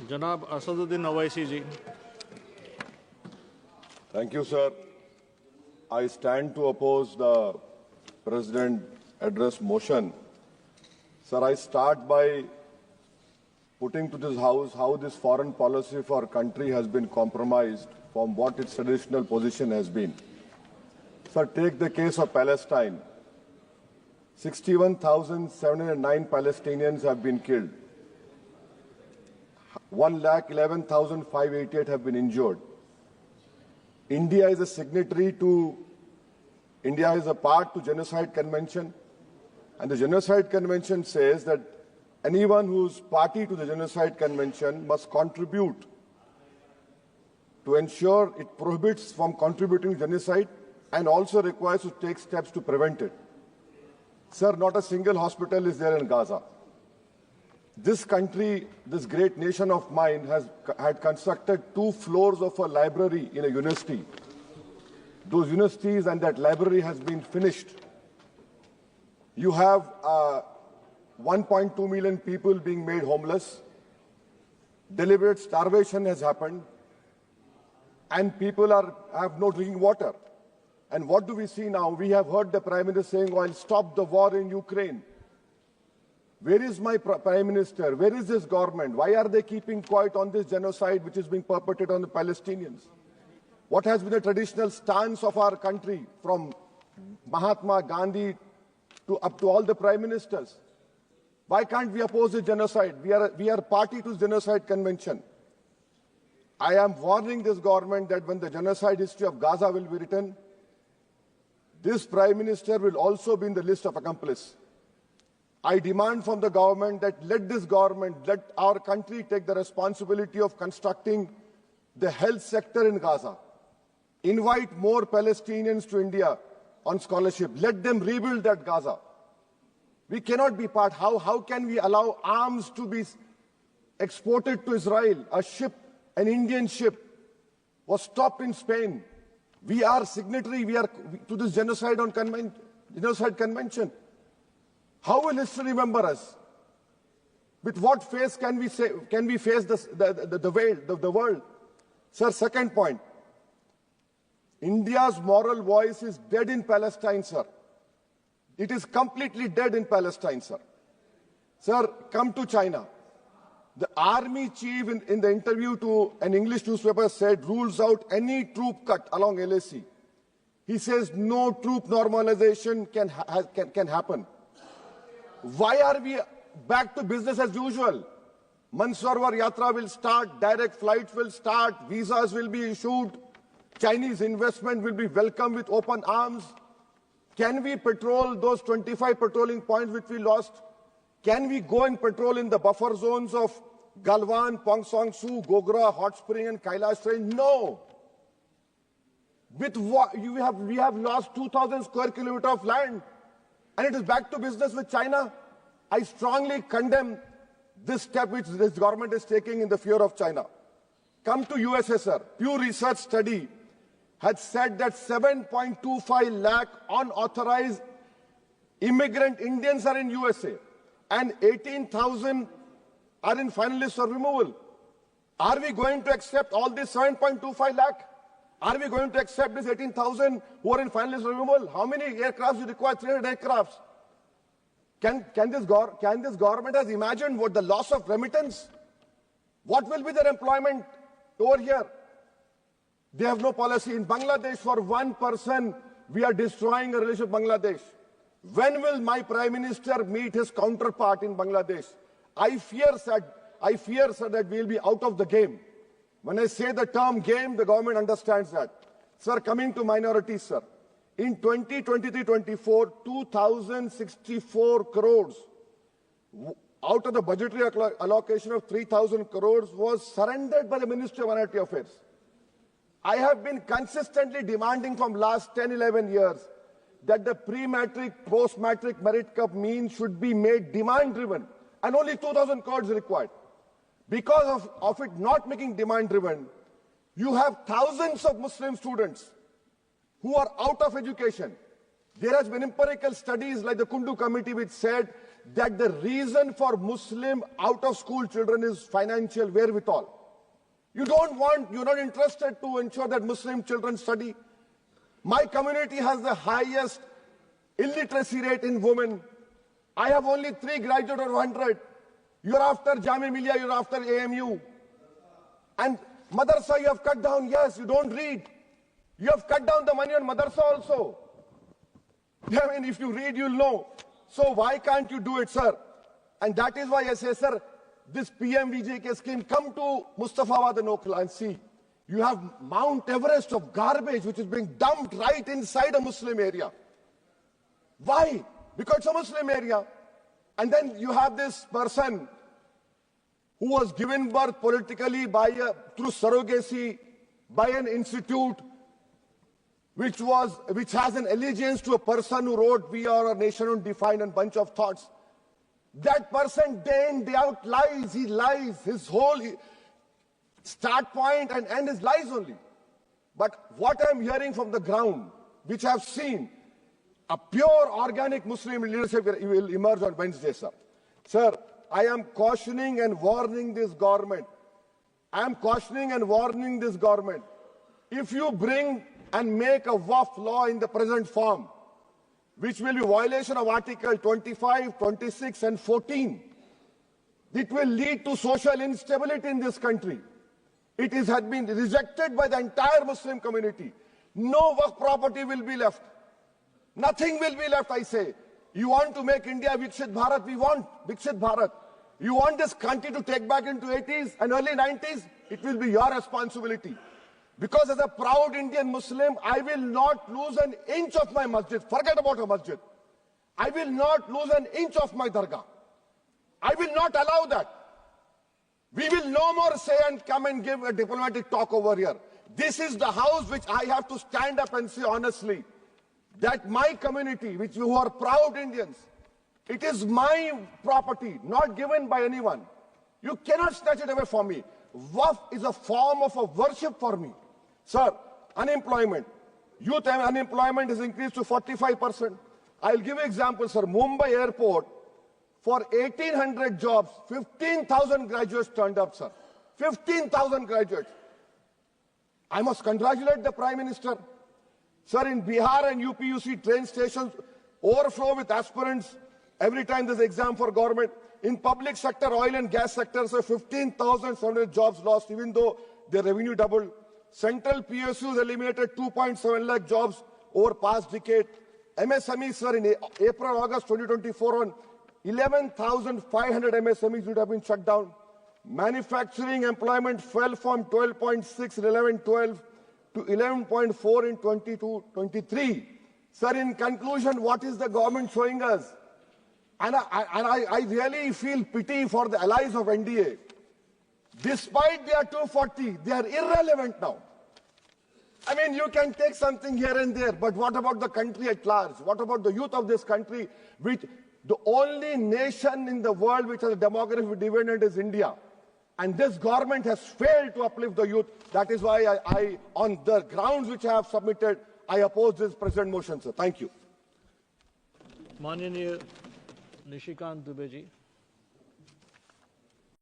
जनाब असदुद्दीन ओवैसी जी। Thank you, sir. I stand to oppose the President address motion. Sir, I start by putting to this House how this foreign policy for our country has been compromised from what its traditional position has been. Sir, take the case of Palestine. 61,709 Palestinians have been killed. 1,11,588 have been injured. India is a signatory to, India is a part to Genocide Convention, and the Genocide Convention says that anyone who's party to the Genocide Convention must contribute to ensure it prohibits from contributing to genocide and also requires to take steps to prevent it. Sir, not a single hospital is there in Gaza. This country, this great nation of mine, had constructed 2 floors of a library in a university. Those universities and that library has been finished. You have 1.2 million people being made homeless. Deliberate starvation has happened. And people have no drinking water. And what do we see now? We have heard the Prime Minister saying, "I'll stop the war in Ukraine." Where is my Prime Minister? Where is this government? Why are they keeping quiet on this genocide which is being perpetrated on the Palestinians? What has been the traditional stance of our country from Mahatma Gandhi up to all the Prime Ministers? Why can't we oppose the genocide? We are party to the Genocide Convention. I am warning this government that when the genocide history of Gaza will be written, this Prime Minister will also be in the list of accomplices. I demand from the government that let our country take the responsibility of constructing the health sector in Gaza. Invite more Palestinians to India on scholarship. Let them rebuild that Gaza. We cannot be part. How can we allow arms to be exported to Israel? An Indian ship was stopped in Spain. We are signatory to this Genocide Convention. How will history remember us? With what face can we face the world? Sir, second point. India's moral voice is dead in Palestine, sir. It is completely dead in Palestine, sir. Sir, come to China. The army chief in the interview to an English newspaper said rules out any troop cut along LAC. He says no troop normalization can happen. Why are we back to business as usual? Mansarovar Yatra will start, direct flights will start, visas will be issued, Chinese investment will be welcomed with open arms. Can we patrol those 25 patrolling points which we lost? Can we go and patrol in the buffer zones of Galwan, Pongsong Su, Gogra, Hot Spring and Kailash Range? No. With what we have lost 2,000 square kilometers of land. And it is back to business with China. I strongly condemn this step which this government is taking in the fear of China. Come to USSR. Pew Research study had said that 7.25 lakh unauthorized immigrant Indians are in USA and 18,000 are in final list for removal. Are we going to accept all this 7.25 lakh? Are we going to accept this 18,000 who are in final list removal? How many aircrafts do you require? 300 aircrafts. Can this government has imagined what the loss of remittance? What will be their employment over here? They have no policy. In Bangladesh, for one person, we are destroying a relationship with Bangladesh. When will my Prime Minister meet his counterpart in Bangladesh? I fear, sir, that we will be out of the game. When I say the term game, the government understands that. Sir, coming to minorities, sir. In 2023-24, 2,064 crores out of the budgetary allocation of 3,000 crores was surrendered by the Ministry of Minority Affairs. I have been consistently demanding from last 10, 11 years that the pre-matric, post-matric merit cup mean should be made demand-driven, and only 2,000 crores is required. Because of it not making demand-driven, you have thousands of Muslim students who are out of education. There has been empirical studies like the Kundu Committee which said that the reason for Muslim out-of-school children is financial wherewithal. You're not interested to ensure that Muslim children study. My community has the highest illiteracy rate in women. I have only 3 graduates out of 100. You're after Jamia Millia, you're after AMU. And madrasa you have cut down, yes, you don't read. You have cut down the money on madrasa also. I mean, if you read, you'll know. So why can't you do it, sir? And that is why I say, sir, this PMVJK scheme, come to Mustafabad and Okhla and see. You have Mount Everest of garbage which is being dumped right inside a Muslim area. Why? Because it's a Muslim area. And then you have this person who was given birth politically through surrogacy by an institute which has an allegiance to a person who wrote "We Are a Nation Undefined" and bunch of thoughts. That person day in, day out lies. He lies. His whole start point and end is lies only. But what I'm hearing from the ground, which I've seen, a pure organic Muslim leadership will emerge on Wednesday, sir. Sir, I am cautioning and warning this government. I am cautioning and warning this government. If you bring and make a waqf law in the present form, which will be violation of Article 25, 26 and 14, it will lead to social instability in this country. It has been rejected by the entire Muslim community. No waqf property will be left. Nothing will be left, I say. You want to make India Viksit Bharat? We want Viksit Bharat. You want this country to take back into 80s and early 90s? It will be your responsibility. Because as a proud Indian Muslim, I will not lose an inch of my masjid. Forget about a masjid. I will not lose an inch of my dargah. I will not allow that. We will no more say and come and give a diplomatic talk over here. This is the house which I have to stand up and say honestly that my community, who are proud Indians, it is my property, not given by anyone. You cannot snatch it away from me. Waqf is a form of a worship for me. Sir, unemployment. Youth unemployment has increased to 45%. I'll give you examples, sir. Mumbai airport, for 1,800 jobs, 15,000 graduates turned up, sir. 15,000 graduates. I must congratulate the Prime Minister. Sir, in Bihar and UP, you see train stations overflow with aspirants every time there's an exam for government. In public sector, oil and gas sector, so 15,700 jobs lost, even though their revenue doubled. Central PSUs eliminated 2.7 lakh jobs over past decade. MSMEs, sir, in April, August 2024, on 11,500 MSMEs would have been shut down. Manufacturing employment fell from 12.6 in 11-12 to 11.4 in 22-23. Sir, in conclusion, what is the government showing us? And I really feel pity for the allies of NDA. Despite their 240, they are irrelevant now. I mean, you can take something here and there, but what about the country at large? What about the youth of this country, which the only nation in the world which has a demographic dividend is India? And this government has failed to uplift the youth. That is why on the grounds which I have submitted, I oppose this present motion, sir. Thank you. माननीय निशिकांत दुबे जी.